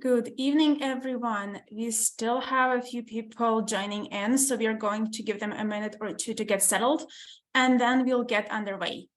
Good evening, everyone. We still have a few people joining in, so we are going to give them a minute or two to get settled, and then we'll get underway.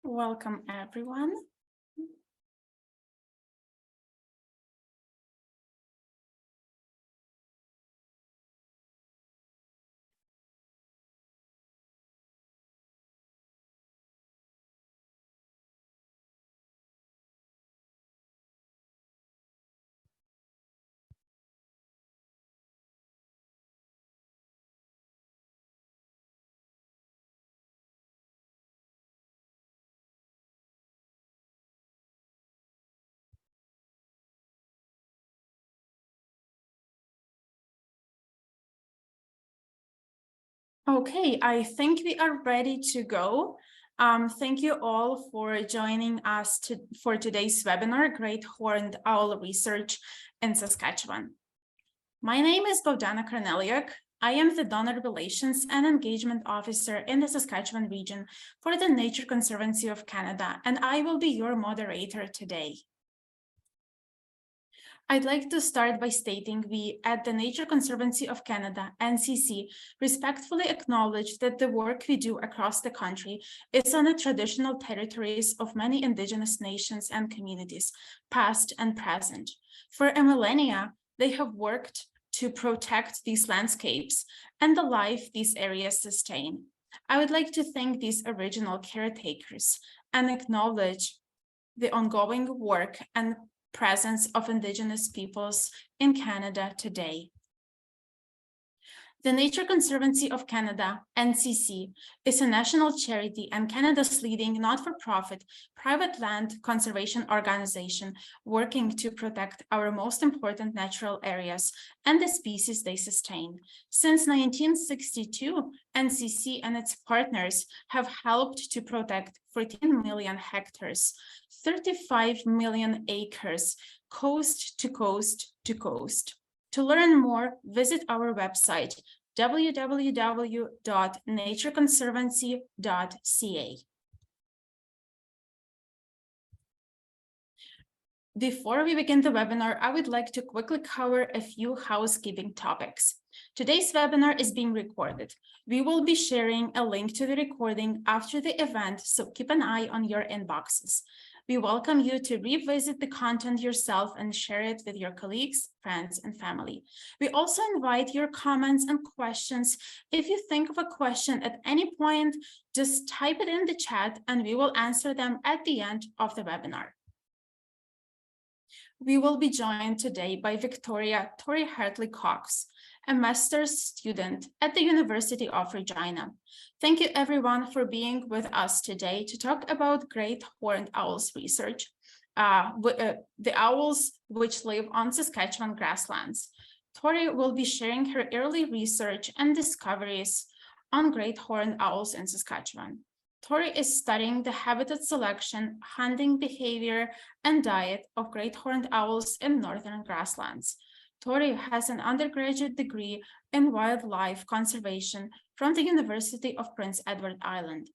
Welcome, everyone. Okay, I think we are ready to go. Thank you all for joining us for today's webinar, Great Horned Owl Research in Saskatchewan. My name is Bogdana Korneliuk. I am the Donor Relations and Engagement Officer in the Saskatchewan region for the Nature Conservancy of Canada, and I will be your moderator today. I'd like to start by stating we at the Nature Conservancy of Canada, NCC, respectfully acknowledge that the work we do across the country is on the traditional territories of many Indigenous nations and communities, past and present. For a millennia, they have worked to protect these landscapes and the life these areas sustain. I would like to thank these original caretakers and acknowledge the ongoing work and presence of Indigenous peoples in Canada today. The Nature Conservancy of Canada, NCC, is a national charity and Canada's leading not-for-profit private land conservation organization working to protect our most important natural areas and the species they sustain. Since 1962, NCC and its partners have helped to protect 14 million hectares, 35 million acres, coast to coast to coast. To learn more, visit our website, www.natureconservancy.ca. Before we begin the webinar, I would like to quickly cover a few housekeeping topics. Today's webinar is being recorded. We will be sharing a link to the recording after the event, so keep an eye on your inboxes. We welcome you to revisit the content yourself and share it with your colleagues, friends, and family. We also invite your comments and questions. If you think of a question at any point, just type it in the chat and we will answer them at the end of the webinar. We will be joined today by Victoria Tory Hartley-Cox, a master's student at the University of Regina. Thank you everyone for being with us today to talk about great horned owls research, the owls which live on Saskatchewan grasslands. Tory will be sharing her early research and discoveries on great horned owls in Saskatchewan. Tory is studying the habitat selection, hunting behavior, and diet of great horned owls in northern grasslands. Tory has an undergraduate degree in wildlife conservation from the University of Prince Edward Island.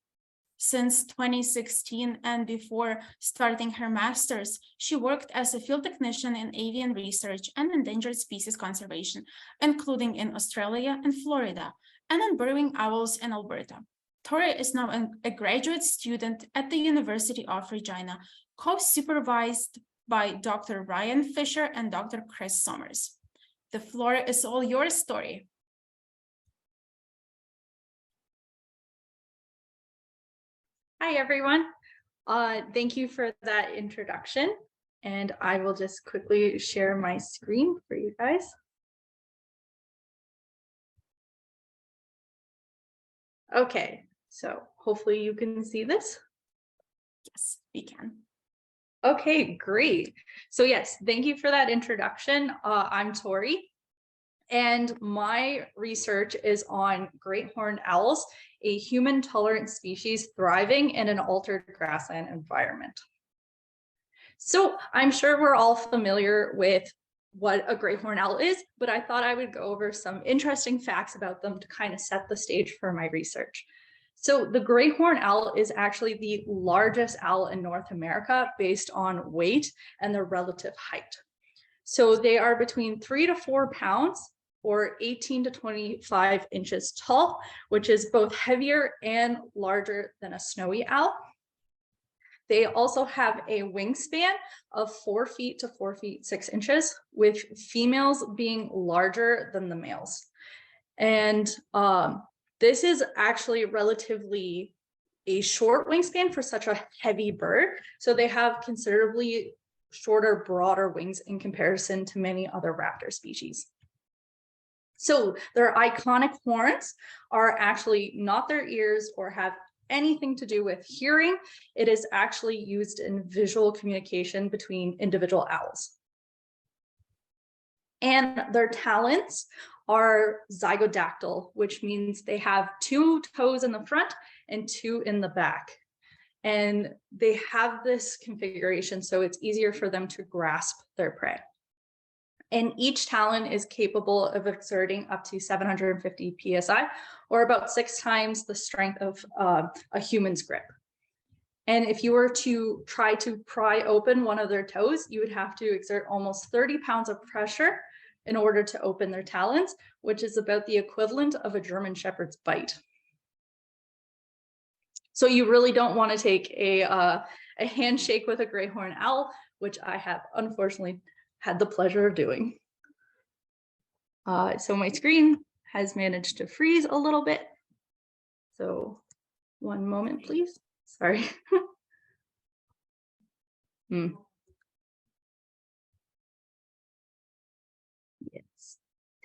Since 2016 and before starting her master's, she worked as a field technician in avian research and endangered species conservation, including in Australia and Florida, and on burrowing owls in Alberta. Tory is now a graduate student at the University of Regina, co-supervised by Dr. Ryan Fisher and Dr. Chris Summers. The floor is all yours, Tory. Hi, everyone. Thank you for that introduction. And I will just quickly share my screen for you guys. Okay, so hopefully you can see this. Yes, we can. Okay, great. So yes, thank you for that introduction. I'm Tory, and my research is on great horned owls, a human-tolerant species thriving in an altered grassland environment. So I'm sure we're all familiar with what a great horned owl is, but I thought I would go over some interesting facts about them to kind of set the stage for my research. So the great horned owl is actually the largest owl in North America based on weight and their relative height. So they are between 3 to 4 pounds or 18 to 25 inches tall, which is both heavier and larger than a snowy owl. They also have a wingspan of 4 feet to 4 feet 6 inches, with females being larger than the males. And this is actually relatively a short wingspan for such a heavy bird. So they have considerably shorter, broader wings in comparison to many other raptor species. So their iconic horns are actually not their ears or have anything to do with hearing. It is actually used in visual communication between individual owls. And their talons are zygodactyl, which means they have 2 toes in the front and 2 in the back. And they have this configuration so it's easier for them to grasp their prey. And each talon is capable of exerting up to 750 psi, or about 6 times the strength of a human's grip. And if you were to try to pry open one of their toes, you would have to exert almost 30 pounds of pressure in order to open their talons, which is about the equivalent of a German Shepherd's bite. So you really don't want to take a handshake with a great horned owl, which I have unfortunately had the pleasure of doing. So my screen has managed to freeze a little bit. So one moment, please. Sorry. Yes,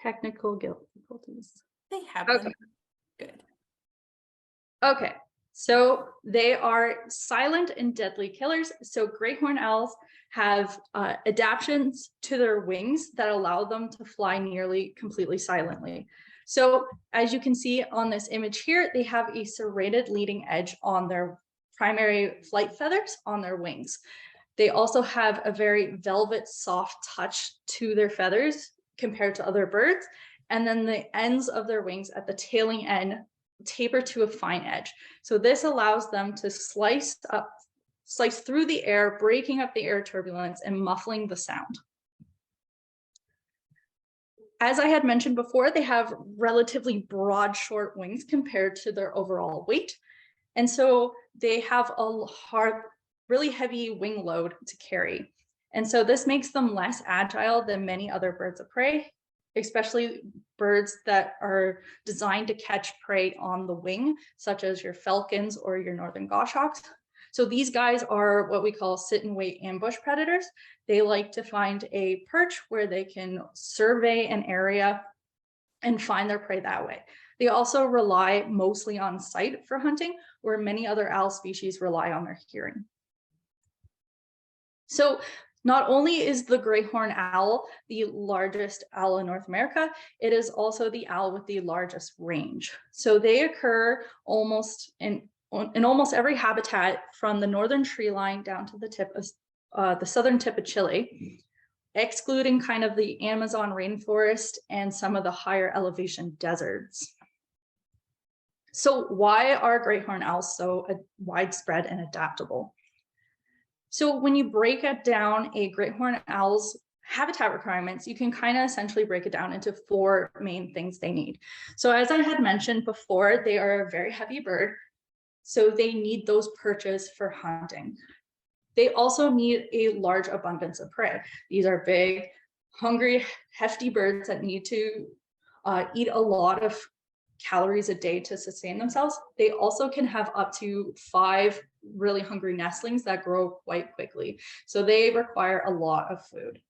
technical difficulties. They happen. Okay. Good. Okay, so they are silent and deadly killers. So great horned owls have adaptations to their wings that allow them to fly nearly completely silently. So as you can see on this image here, they have a serrated leading edge on their primary flight feathers on their wings. They also have a very velvet soft touch to their feathers compared to other birds. And then the ends of their wings at the tailing end taper to a fine edge. So this allows them to slice through the air, breaking up the air turbulence and muffling the sound. As I had mentioned before, they have relatively broad, short wings compared to their overall weight. And so they have a really heavy wing load to carry. And so this makes them less agile than many other birds of prey, especially birds that are designed to catch prey on the wing, such as your falcons or your northern goshawks. So these guys are what we call sit and wait ambush predators. They like to find a perch where they can survey an area and find their prey that way. They also rely mostly on sight for hunting, where many other owl species rely on their hearing. So not only is the great horned owl the largest owl in North America, it is also the owl with the largest range. So they occur almost in almost every habitat from the northern tree line down to the tip of the southern tip of Chile, excluding kind of the Amazon rainforest and some of the higher elevation deserts. So why are great horned owls so widespread and adaptable? So when you break it down a great horned owl's habitat requirements, you can kind of essentially break it down into 4 main things they need. So as I had mentioned before, they are a very heavy bird, so they need those perches for hunting. They also need a large abundance of prey. These are big, hungry, hefty birds that need to eat a lot of calories a day to sustain themselves, they also can have up to 5 really hungry nestlings that grow quite quickly. So they require a lot of food.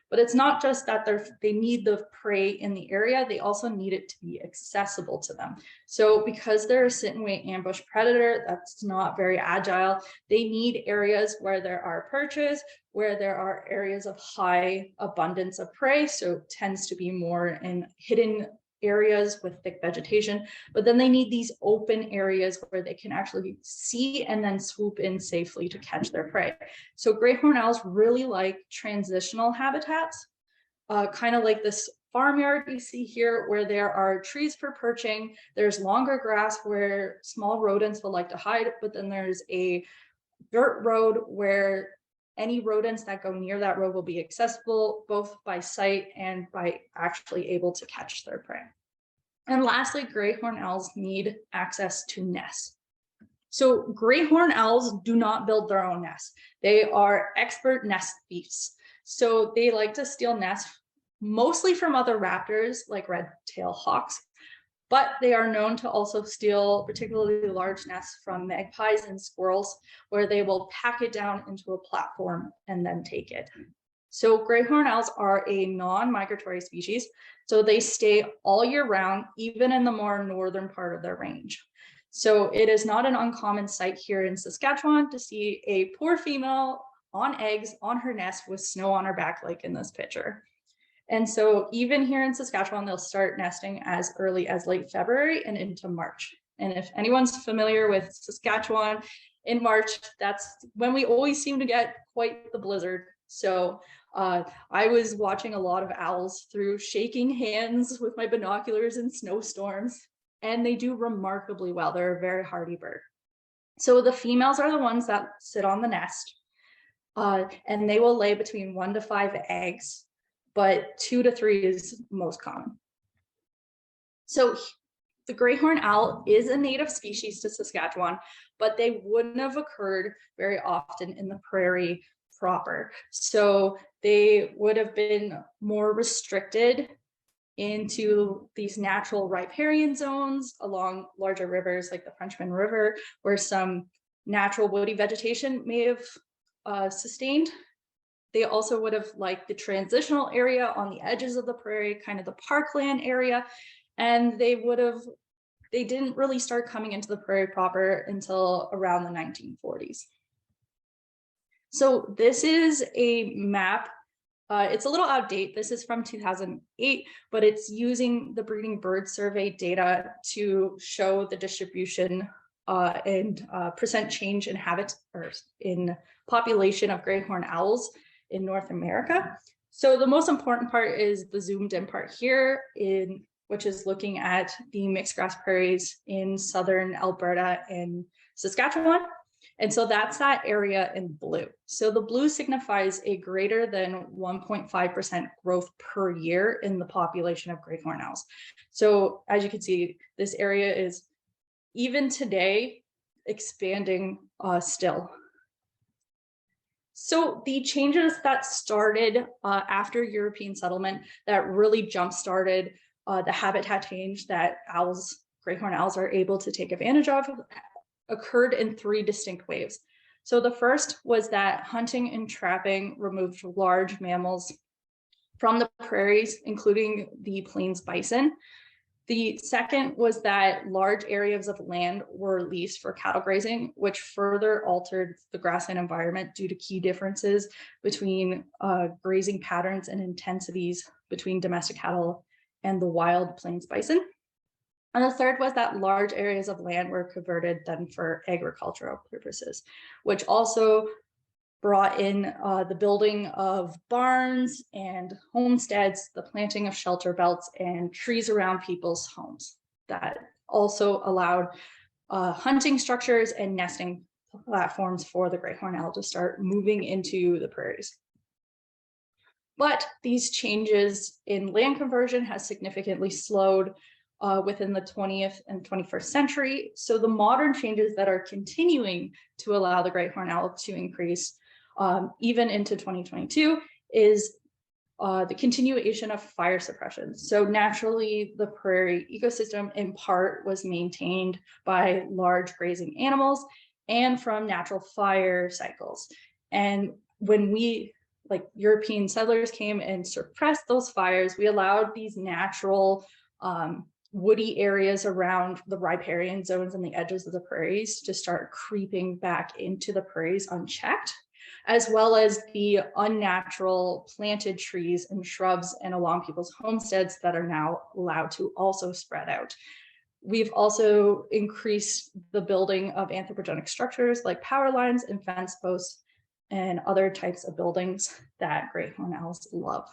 But it's not just that they need the prey in the area, they also need it to be accessible to them. So because they're a sit and wait ambush predator that's not very agile, they need areas where there are perches, where there are areas of high abundance of prey. So it tends to be more in hidden areas with thick vegetation, but then they need these open areas where they can actually see and then swoop in safely to catch their prey. So great horned owls really like transitional habitats, kind of like this farmyard you see here, where there are trees for perching, there's longer grass where small rodents will like to hide, but then there's a dirt road where any rodents that go near that road will be accessible both by sight and by actually able to catch their prey. And lastly, great horned owls need access to nests. So great horned owls do not build their own nests. They are expert nest thieves. So they like to steal nests mostly from other raptors like red-tailed hawks, but they are known to also steal particularly large nests from magpies and squirrels, where they will pack it down into a platform and then take it. So great horned owls are a non-migratory species, so they stay all year round, even in the more northern part of their range. So it is not an uncommon sight here in Saskatchewan to see a poor female on eggs on her nest with snow on her back, like in this picture. And so even here in Saskatchewan, they'll start nesting as early as late February and into March. And if anyone's familiar with Saskatchewan, in March, that's when we always seem to get quite the blizzard. So I was watching a lot of owls through shaking hands with my binoculars in snowstorms, and they do remarkably well. They're a very hardy bird. So the females are the ones that sit on the nest, and they will lay between 1 to 5 eggs, but 2 to 3 is most common. So the great horned owl is a native species to Saskatchewan, but they wouldn't have occurred very often in the prairie proper. So they would have been more restricted into these natural riparian zones along larger rivers like the Frenchman River, where some natural woody vegetation may have sustained. They also would have liked the transitional area on the edges of the prairie, kind of the parkland area, and they didn't really start coming into the prairie proper until around the 1940s. So this is a map. It's a little outdated. This is from 2008, but it's using the Breeding Bird Survey data to show the distribution and percent change in habit or in population of great horned owls in North America. So the most important part is the zoomed in part here, which is looking at the mixed grass prairies in southern Alberta and Saskatchewan. And so that's that area in blue. So the blue signifies a greater than 1.5% growth per year in the population of great horned owls. So as you can see, this area is even today expanding still. So the changes that started after European settlement that really jump-started the habitat change that great horned owls are able to take advantage of occurred in 3 distinct waves. So the first was that hunting and trapping removed large mammals from the prairies, including the plains bison. The second was that large areas of land were leased for cattle grazing, which further altered the grassland environment due to key differences between grazing patterns and intensities between domestic cattle and the wild plains bison. And the third was that large areas of land were converted then for agricultural purposes, which also brought in the building of barns and homesteads, the planting of shelter belts and trees around people's homes. That also allowed hunting structures and nesting platforms for the great horned owl to start moving into the prairies. But these changes in land conversion has significantly slowed within the 20th and 21st century. So the modern changes that are continuing to allow the great horned owl to increase even into 2022 is the continuation of fire suppression. So naturally, the prairie ecosystem in part was maintained by large grazing animals and from natural fire cycles. And when we, like European settlers, came and suppressed those fires, we allowed these natural woody areas around the riparian zones and the edges of the prairies to start creeping back into the prairies unchecked, as well as the unnatural planted trees and shrubs and along people's homesteads that are now allowed to also spread out. We've also increased the building of anthropogenic structures like power lines and fence posts and other types of buildings that great horned owls love.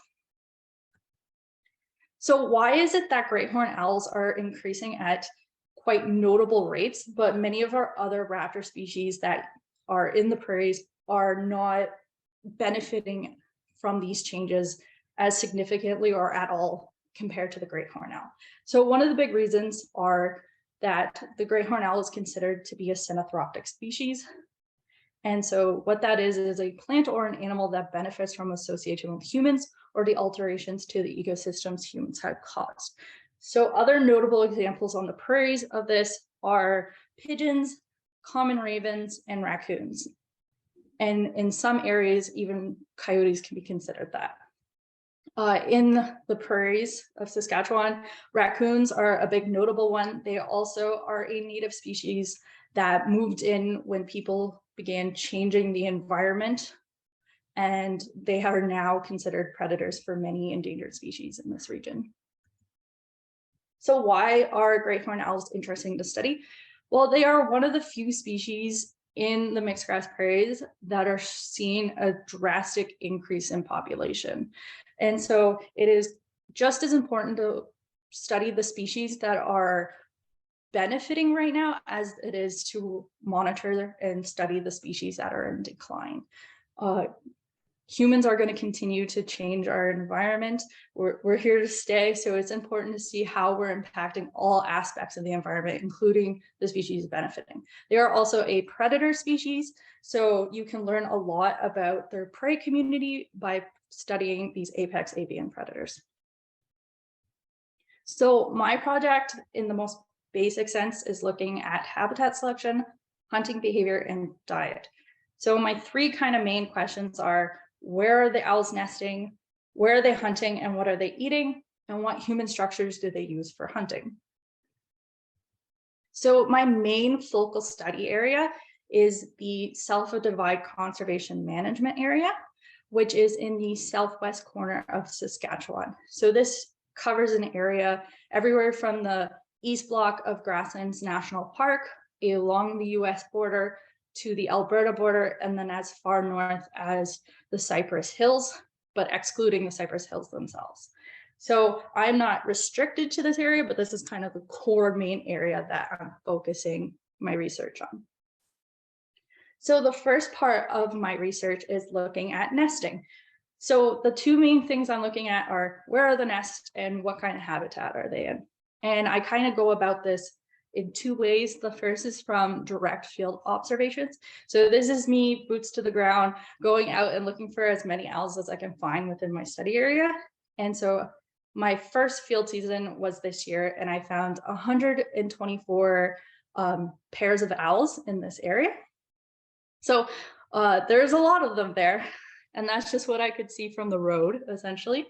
So why is it that great horned owls are increasing at quite notable rates, but many of our other raptor species that are in the prairies are not benefiting from these changes as significantly or at all compared to the great horned owl? So one of the big reasons are that the great horned owl is considered to be a synanthropic species. And so what that is a plant or an animal that benefits from association with humans or the alterations to the ecosystems humans have caused. So other notable examples on the prairies of this are pigeons, common ravens, and raccoons. And in some areas, even coyotes can be considered that. In the prairies of Saskatchewan, raccoons are a big notable one. They also are a native species that moved in when people began changing the environment, and they are now considered predators for many endangered species in this region. So why are great horned owls interesting to study? Well, they are one of the few species in the mixed grass prairies that are seeing a drastic increase in population. And so it is just as important to study the species that are benefiting right now as it is to monitor and study the species that are in decline. Humans are going to continue to change our environment. We're here to stay, so it's important to see how we're impacting all aspects of the environment, including the species benefiting. They are also a predator species, so you can learn a lot about their prey community by studying these apex avian predators. So my project, in the most basic sense, is looking at habitat selection, hunting behavior, and diet. So my three kind of main questions are: where are the owls nesting, where are they hunting, and what are they eating, and what human structures do they use for hunting? So my main focal study area is the Selfa Divide Conservation Management Area, which is in the southwest corner of Saskatchewan. So this covers an area everywhere from the east block of Grasslands National Park along the US border to the Alberta border, and then as far north as the Cypress Hills, but excluding the Cypress Hills themselves. So I'm not restricted to this area, but this is kind of the core main area that I'm focusing my research on. So the first part of my research is looking at nesting. So the two main things I'm looking at are: where are the nests and what kind of habitat are they in? And I kind of go about this in two ways. The first is from direct field observations. So this is me, boots to the ground, going out and looking for as many owls as I can find within my study area. And so my first field season was this year, and I found 124 pairs of owls in this area. So there's a lot of them there, and that's just what I could see from the road, essentially.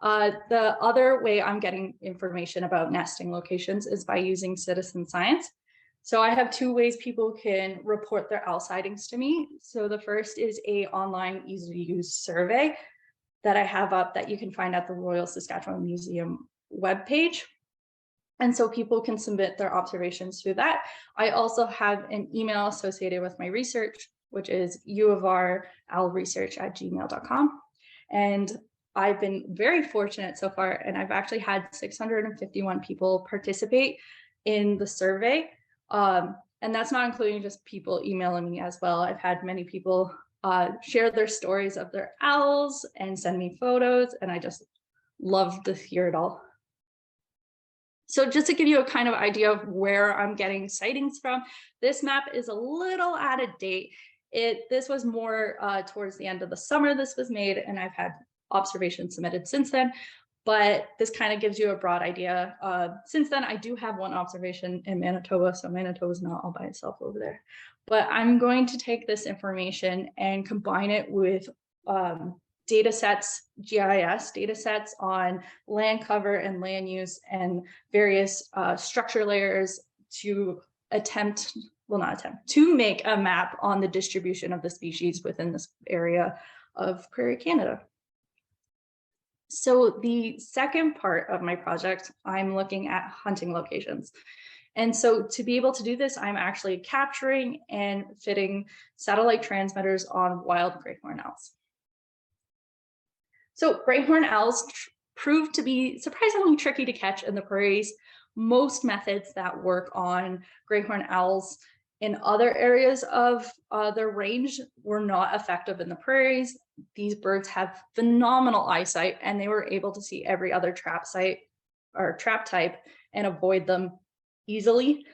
The other way I'm getting information about nesting locations is by using citizen science. So I have two ways people can report their owl sightings to me. So the first is an online easy to use survey that I have up that you can find at the Royal Saskatchewan Museum webpage. And so people can submit their observations through that. I also have an email associated with my research, which is uofrowlresearch@gmail.com. And I've been very fortunate so far, and I've actually had 651 people participate in the survey. And that's not including just people emailing me as well. I've had many people share their stories of their owls and send me photos, and I just love to hear it all. So just to give you a kind of idea of where I'm getting sightings from, this map is a little out of date. This was more towards the end of the summer this was made, and I've had observations submitted since then, but this kind of gives you a broad idea. Since then, I do have one observation in Manitoba, so Manitoba is not all by itself over there. But I'm going to take this information and combine it with data sets, GIS data sets on land cover and land use and various structure layers to to make a map on the distribution of the species within this area of Prairie Canada. So the second part of my project, I'm looking at hunting locations. And so to be able to do this, I'm actually capturing and fitting satellite transmitters on wild great horned owls. So great horned owls proved to be surprisingly tricky to catch in the prairies. Most methods that work on great horned owls in other areas of their range were not effective in the prairies. These birds have phenomenal eyesight, and they were able to see every other trap site or trap type and avoid them easily.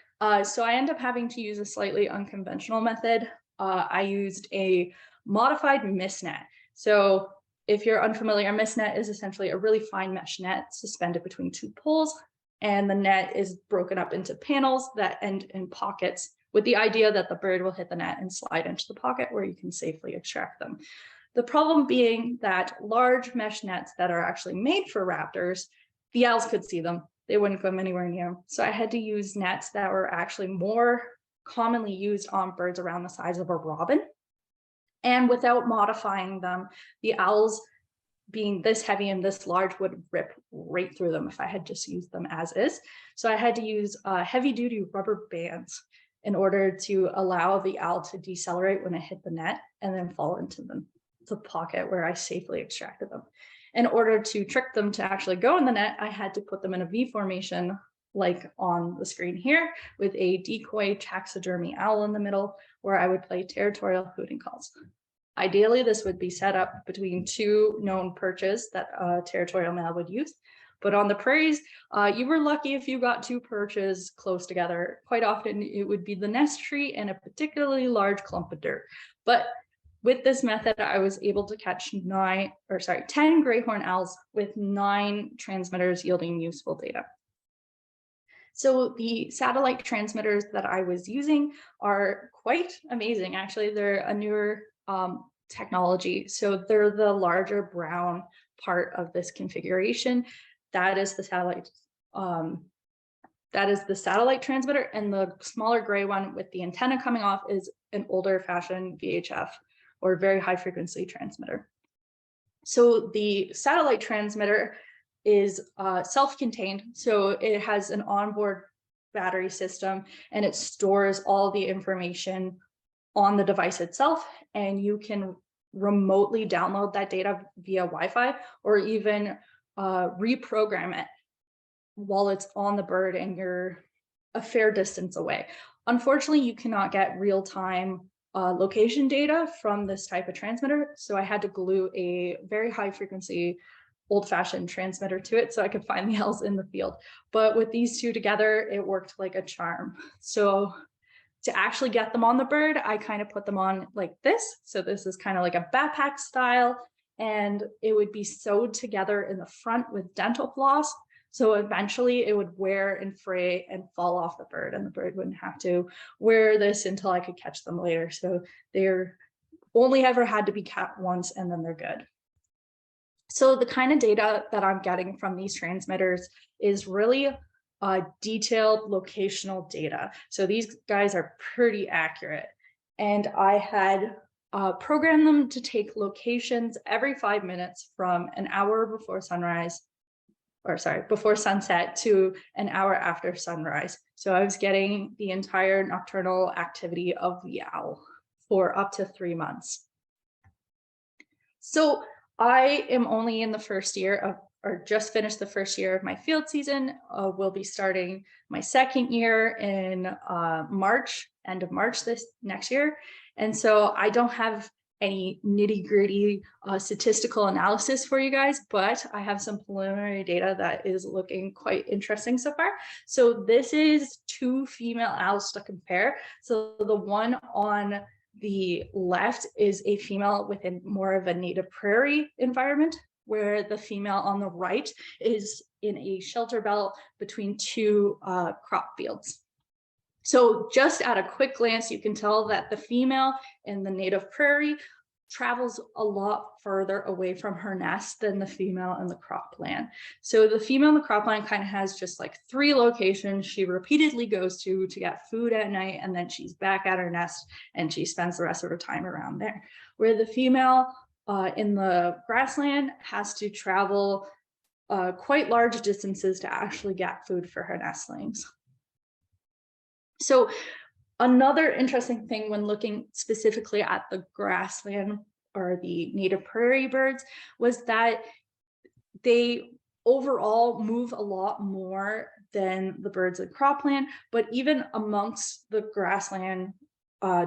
So I end up having to use a slightly unconventional method. I used a modified mist net. So if you're unfamiliar, a mist net is essentially a really fine mesh net suspended between two poles, and the net is broken up into panels that end in pockets with the idea that the bird will hit the net and slide into the pocket where you can safely extract them. The problem being that large mesh nets that are actually made for raptors, the owls could see them. They wouldn't come anywhere near them. So I had to use nets that were actually more commonly used on birds around the size of a robin. And without modifying them, the owls being this heavy and this large would rip right through them if I had just used them as is. So I had to use heavy duty rubber bands in order to allow the owl to decelerate when it hit the net and then fall into the pocket where I safely extracted them. In order to trick them to actually go in the net, I had to put them in a V formation like on the screen here with a decoy taxidermy owl in the middle where I would play territorial hooting calls. Ideally, this would be set up between two known perches that a territorial male would use. But on the prairies, you were lucky if you got two perches close together. Quite often, it would be the nest tree and a particularly large clump of dirt. But with this method, I was able to catch 10 great horned owls with 9 transmitters yielding useful data. So the satellite transmitters that I was using are quite amazing. Actually, they're a newer technology. So they're the larger brown part of this configuration. That is the satellite. That is the satellite transmitter, and the smaller gray one with the antenna coming off is an older fashioned VHF or very high frequency transmitter. So the satellite transmitter is self-contained. So it has an onboard battery system and it stores all the information on the device itself, and you can remotely download that data via Wi-Fi or even reprogram it while it's on the bird and you're a fair distance away. Unfortunately, you cannot get real-time location data from this type of transmitter, so I had to glue a very high frequency old-fashioned transmitter to it so I could find the owls in the field. But with these two together, it worked like a charm. So to actually get them on the bird, I kind of put them on like this. So this is kind of like a backpack style, and it would be sewed together in the front with dental floss. So eventually it would wear and fray and fall off the bird, and the bird wouldn't have to wear this until I could catch them later. So they're only ever had to be caught once and then they're good. So the kind of data that I'm getting from these transmitters is really detailed locational data. So these guys are pretty accurate. And I had programmed them to take locations every 5 minutes from an hour before before sunset to an hour after sunrise. So I was getting the entire nocturnal activity of the owl for up to 3 months. So I am only in the first year of, or just finished the first year of my field season. We'll be starting my second year in March, end of March this next year. And so I don't have any nitty-gritty statistical analysis for you guys, but I have some preliminary data that is looking quite interesting so far. So this is 2 female owls to compare. So the one on the left is a female within more of a native prairie environment, where the female on the right is in a shelter belt between two crop fields. So just at a quick glance, you can tell that the female in the native prairie travels a lot further away from her nest than the female in the cropland. So the female in the cropland kind of has just like 3 locations she repeatedly goes to get food at night, and then she's back at her nest and she spends the rest of her time around there. Where the female in the grassland has to travel quite large distances to actually get food for her nestlings. So another interesting thing when looking specifically at the grassland or the native prairie birds was that they overall move a lot more than the birds in cropland, but even amongst the grassland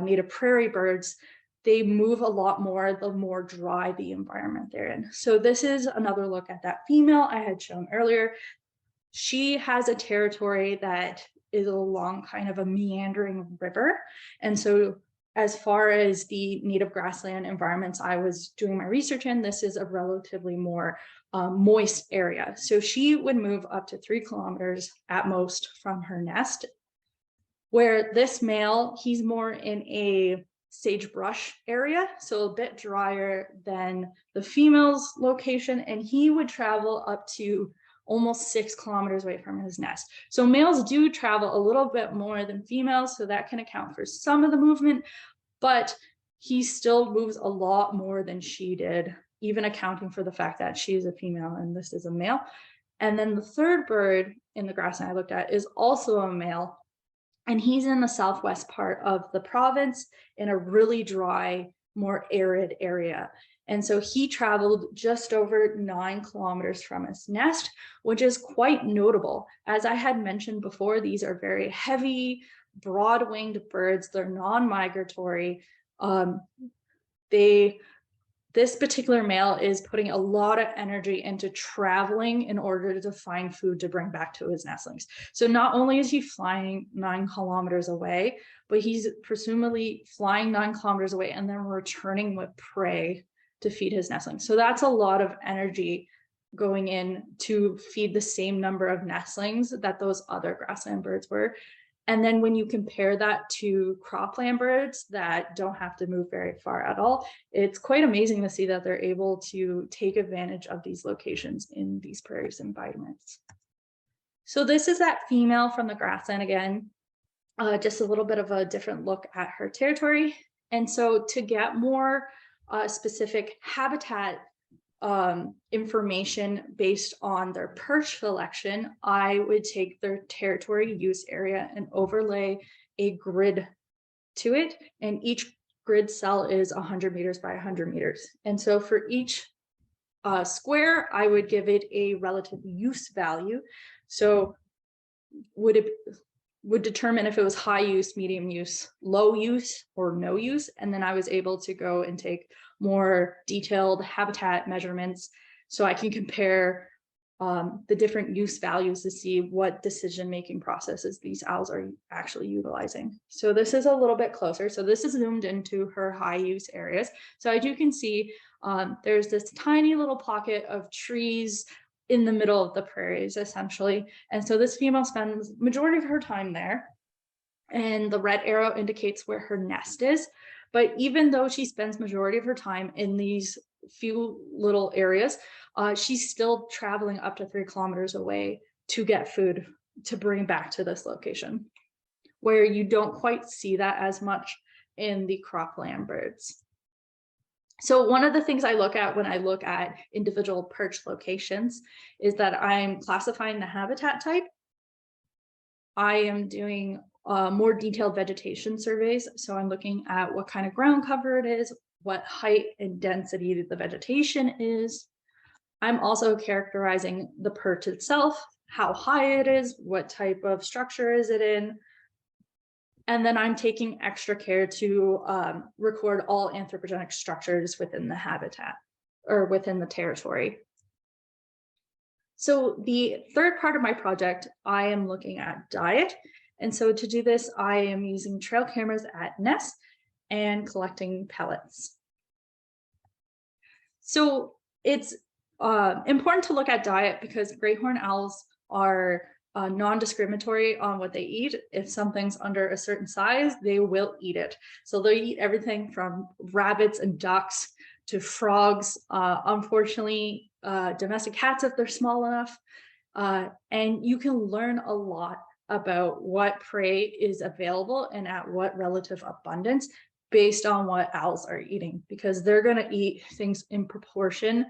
native prairie birds, they move a lot more the more dry the environment they're in. So this is another look at that female I had shown earlier. She has a territory that is along kind of a meandering river. And so as far as the native grassland environments I was doing my research in, this is a relatively more moist area. So she would move up to 3 kilometers at most from her nest, where this male, he's more in a sagebrush area, so a bit drier than the female's location, and he would travel up to almost 6 kilometers away from his nest. So males do travel a little bit more than females, so that can account for some of the movement, but he still moves a lot more than she did, even accounting for the fact that she is a female and this is a male. And then the third bird in the grassland I looked at is also a male, and he's in the southwest part of the province in a really dry, more arid area. And so he traveled just over 9 kilometers from his nest, which is quite notable. As I had mentioned before, these are very heavy, broad-winged birds. They're non-migratory. This particular male is putting a lot of energy into traveling in order to find food to bring back to his nestlings. So not only is he flying 9 kilometers away, but he's presumably flying 9 kilometers away and then returning with prey to feed his nestlings. So that's a lot of energy going in to feed the same number of nestlings that those other grassland birds were. And then when you compare that to cropland birds that don't have to move very far at all, it's quite amazing to see that they're able to take advantage of these locations in these prairies environments. So this is that female from the grassland again, just a little bit of a different look at her territory. And so to get more specific habitat information based on their perch selection, I would take their territory use area and overlay a grid to it. And each grid cell is 100 meters by 100 meters. And so for each square, I would give it a relative use value. So would determine if it was high use, medium use, low use, or no use. And then I was able to go and take more detailed habitat measurements so I can compare the different use values to see what decision-making processes these owls are actually utilizing. So this is a little bit closer. So this is zoomed into her high use areas. So as you can see, there's this tiny little pocket of trees in the middle of the prairies, essentially. And so this female spends majority of her time there. And the red arrow indicates where her nest is. But even though she spends majority of her time in these few little areas, she's still traveling up to 3 kilometers away to get food to bring back to this location, where you don't quite see that as much in the cropland birds. So one of the things I look at when I look at individual perch locations is that I'm classifying the habitat type. I am doing more detailed vegetation surveys. So I'm looking at what kind of ground cover it is, what height and density the vegetation is. I'm also characterizing the perch itself, how high it is, what type of structure is it in. And then I'm taking extra care to record all anthropogenic structures within the habitat or within the territory. So the third part of my project, I am looking at diet. And so to do this, I am using trail cameras at nests and collecting pellets. So it's important to look at diet because great horned owls are non-discriminatory on what they eat. If something's under a certain size, they will eat it. So they'll eat everything from rabbits and ducks to frogs. Unfortunately, domestic cats if they're small enough. And you can learn a lot about what prey is available and at what relative abundance based on what owls are eating, because they're going to eat things in proportion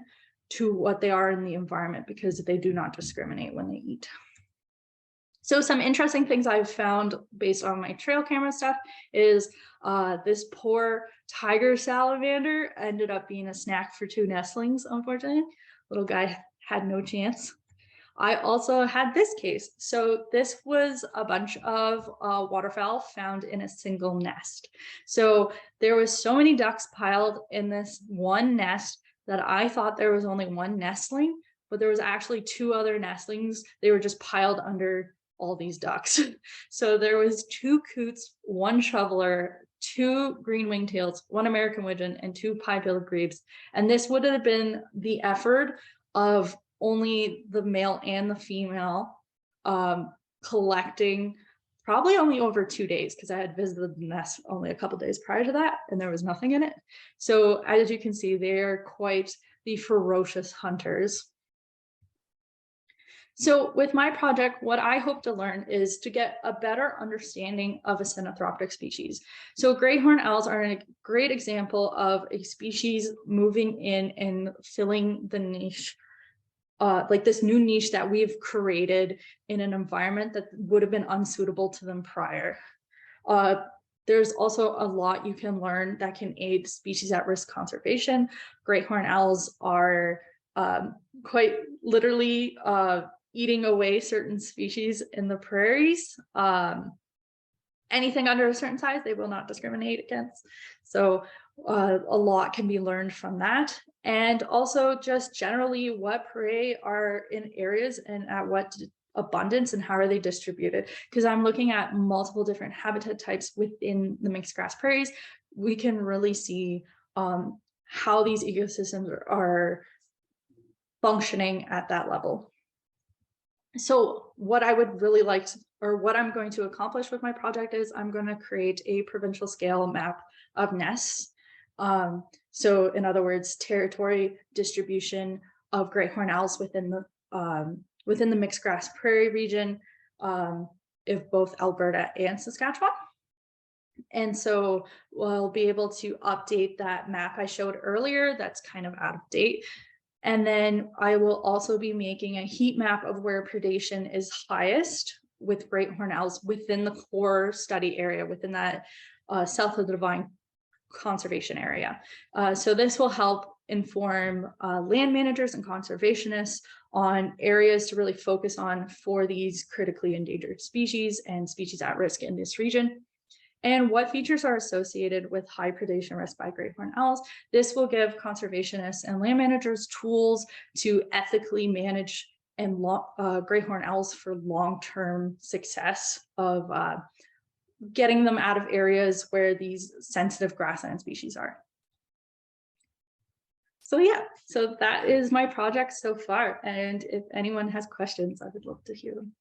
to what they are in the environment, because they do not discriminate when they eat. So some interesting things I've found based on my trail camera stuff is this poor tiger salamander ended up being a snack for 2 nestlings, unfortunately. Little guy had no chance. I also had this case. So this was a bunch of waterfowl found in a single nest. So there was so many ducks piled in this one nest that I thought there was only 1 nestling, but there was actually 2 other nestlings. They were just piled under all these ducks. So there was 2 coots, 1 shoveler, 2 green wingtails, 1 American widgeon, and 2 pie-billed grebes. And this would have been the effort of only the male and the female collecting probably only over 2 days, because I had visited the nest only a couple days prior to that and there was nothing in it. So as you can see, they are quite the ferocious hunters. So with my project, what I hope to learn is to get a better understanding of a synanthropic species. So great horned owls are a great example of a species moving in and filling the niche, like this new niche that we've created in an environment that would have been unsuitable to them prior. There's also a lot you can learn that can aid species at risk conservation. Great horned owls are quite literally eating away certain species in the prairies. Anything under a certain size, they will not discriminate against. So a lot can be learned from that. And also just generally what prey are in areas and at what abundance and how are they distributed. Because I'm looking at multiple different habitat types within the mixed grass prairies. We can really see how these ecosystems are functioning at that level. So what I would really like to, or what I'm going to accomplish with my project is I'm going to create a provincial scale map of nests. So in other words, territory distribution of great horned owls within the mixed grass prairie region of both Alberta and Saskatchewan. And so we'll be able to update that map I showed earlier that's kind of out of date. And then I will also be making a heat map of where predation is highest with great horned owls within the core study area, within that south of the Divine conservation area. So this will help inform land managers and conservationists on areas to really focus on for these critically endangered species and species at risk in this region. And what features are associated with high predation risk by great horned owls. This will give conservationists and land managers tools to ethically manage and great horned owls for long-term success of getting them out of areas where these sensitive grassland species are. So yeah, so that is my project so far. And if anyone has questions, I would love to hear them.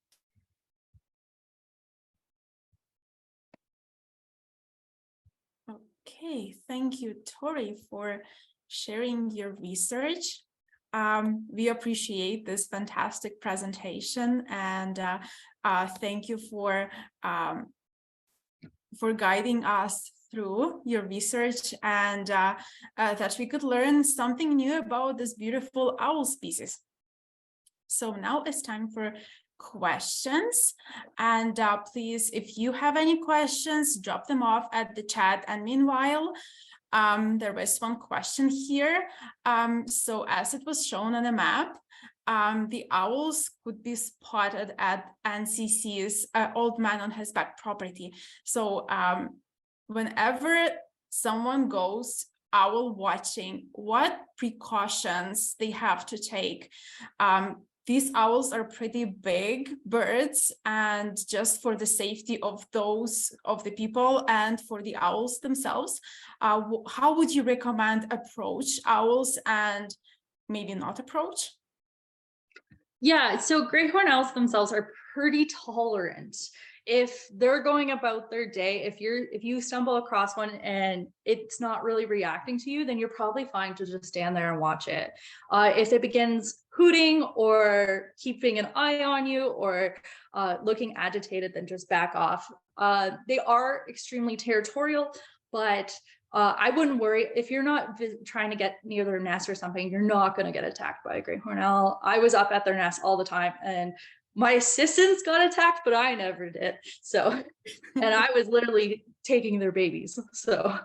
Okay, thank you, Tory, for sharing your research. We appreciate this fantastic presentation, and thank you for guiding us through your research, and that we could learn something new about this beautiful owl species. So now it's time for questions, and please, if you have any questions, drop them off at the chat. And meanwhile, there was one question here. So as it was shown on the map, the owls could be spotted at NCC's Old Man on His Back property. So whenever someone goes owl watching, what precautions they have to take? These owls are pretty big birds, and just for the safety of the people and for the owls themselves, how would you recommend approach owls, and maybe not approach? Yeah, so great horned owls themselves are pretty tolerant. If they're going about their day, if you stumble across one and it's not really reacting to you, then you're probably fine to just stand there and watch it. If it begins hooting or keeping an eye on you or looking agitated, then just back off. They are extremely territorial, but I wouldn't worry if you're not trying to get near their nest or something. You're not going to get attacked by a great horned owl. I was up at their nest all the time, and my assistants got attacked, but I never did. So, and I was literally taking their babies. So,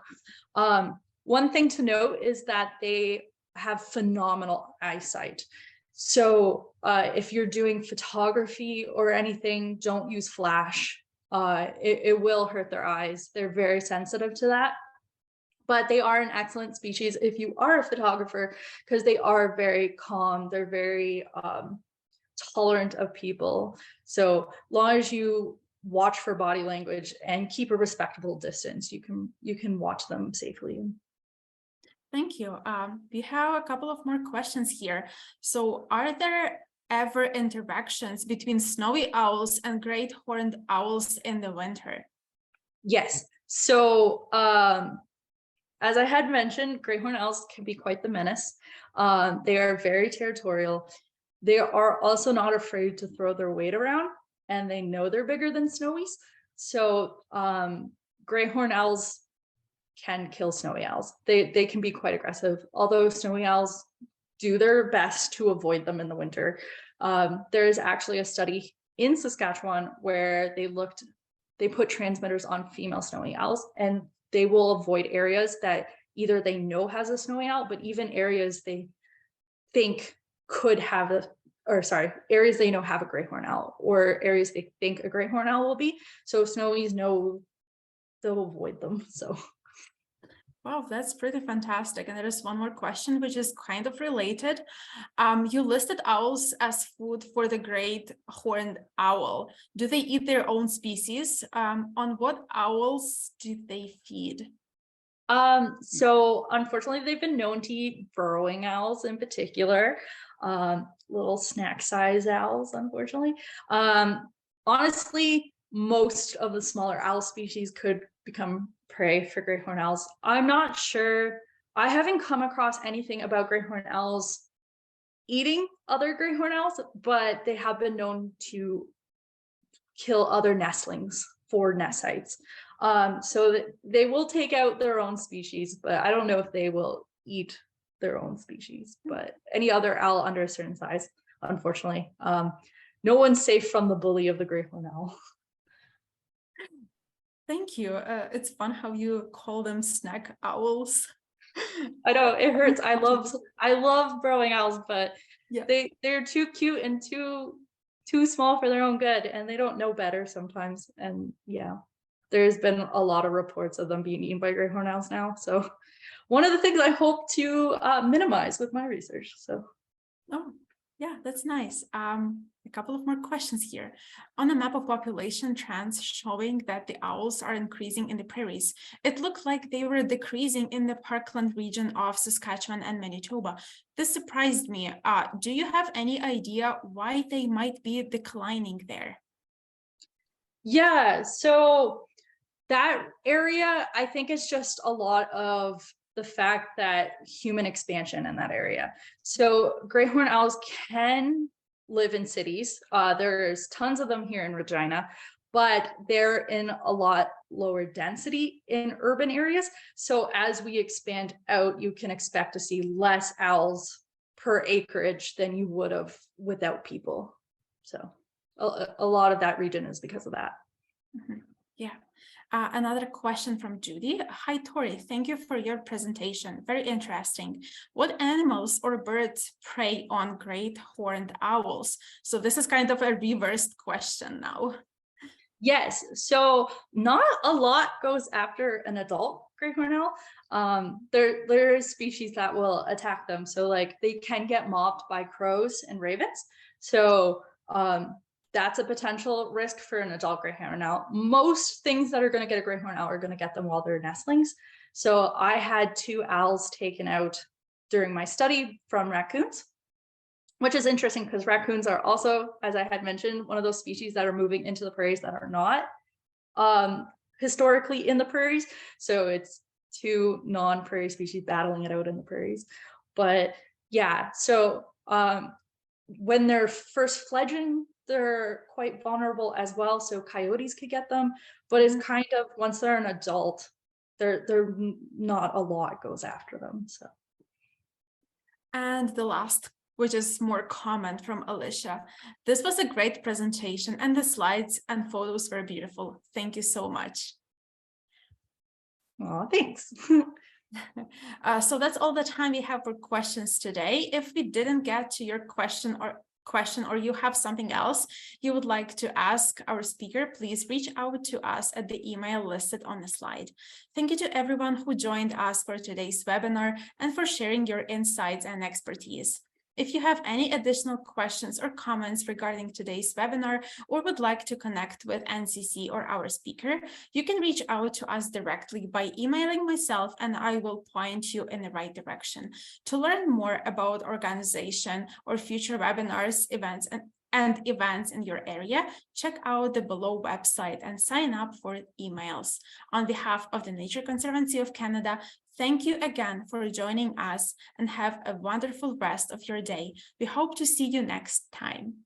one thing to note is that they have phenomenal eyesight. So, if you're doing photography or anything, don't use flash. It will hurt their eyes. They're very sensitive to that. But they are an excellent species if you are a photographer, because they are very calm. They're very tolerant of people. So long as you watch for body language and keep a respectable distance, you can watch them safely. Thank you. We have a couple of more questions here. So are there ever interactions between snowy owls and great horned owls in the winter? Yes. So as I had mentioned, great horned owls can be quite the menace. They are very territorial. They are also not afraid to throw their weight around, and they know they're bigger than snowies. So great horned owls can kill snowy owls. They can be quite aggressive, although snowy owls do their best to avoid them in the winter. There is actually a study in Saskatchewan where they put transmitters on female snowy owls, and they will avoid areas that either they know has a snowy owl, but even areas they think could have areas they know have a great horned owl, or areas they think a great horned owl will be. So snowies know they'll avoid them. So. Wow, that's pretty fantastic. And there is one more question, which is kind of related. You listed owls as food for the great horned owl. Do they eat their own species? On what owls do they feed? So unfortunately, they've been known to eat burrowing owls in particular, little snack size owls, unfortunately. Honestly, most of the smaller owl species could become prey for great horned owls. I'm not sure. I haven't come across anything about great horned owls eating other great horned owls, but they have been known to kill other nestlings for nest sites. So that they will take out their own species, but I don't know if they will eat their own species. But any other owl under a certain size, unfortunately, no one's safe from the bully of the great horned owl. Thank you. It's fun how you call them snack owls. I know it hurts. I love burrowing owls, but yeah, they're too cute and too small for their own good, and they don't know better sometimes. And yeah, there's been a lot of reports of them being eaten by great horned owls now. So one of the things I hope to minimize with my research. So. Oh, yeah, that's nice. A couple of more questions here. On a map of population trends showing that the owls are increasing in the prairies, it looked like they were decreasing in the parkland region of Saskatchewan and Manitoba. This surprised me. Do you have any idea why they might be declining there? Yeah, so that area, I think it's just a lot of the fact that human expansion in that area. So great horned owls can live in cities. There's tons of them here in Regina, but they're in a lot lower density in urban areas. So as we expand out, you can expect to see less owls per acreage than you would have without people. So a lot of that region is because of that. Mm-hmm. Yeah. Another question from Judy. Hi, Tory. Thank you for your presentation. Very interesting. What animals or birds prey on great horned owls? So this is kind of a reversed question now. Yes. So not a lot goes after an adult great horned owl. There are species that will attack them. So like they can get mobbed by crows and ravens. So that's a potential risk for an adult great horned owl. Most things that are going to get a great horned owl are going to get them while they're nestlings. So I had 2 owls taken out during my study from raccoons, which is interesting because raccoons are also, as I had mentioned, one of those species that are moving into the prairies that are not historically in the prairies. So it's two non-prairie species battling it out in the prairies. But yeah, so when they're first fledgling, they're quite vulnerable as well. So coyotes could get them, but it's kind of, once they're an adult, they're not a lot goes after them. So. And the last, which is more common, from Alicia. This was a great presentation and the slides and photos were beautiful. Thank you so much. Oh, thanks. So that's all the time we have for questions today. If we didn't get to your question or you have something else you would like to ask our speaker, please reach out to us at the email listed on the slide. Thank you to everyone who joined us for today's webinar and for sharing your insights and expertise. If you have any additional questions or comments regarding today's webinar or would like to connect with NCC or our speaker, you can reach out to us directly by emailing myself and I will point you in the right direction. To learn more about organization or future webinars, events, and events in your area, check out the below website and sign up for emails. On behalf of the Nature Conservancy of Canada, thank you again for joining us and have a wonderful rest of your day. We hope to see you next time.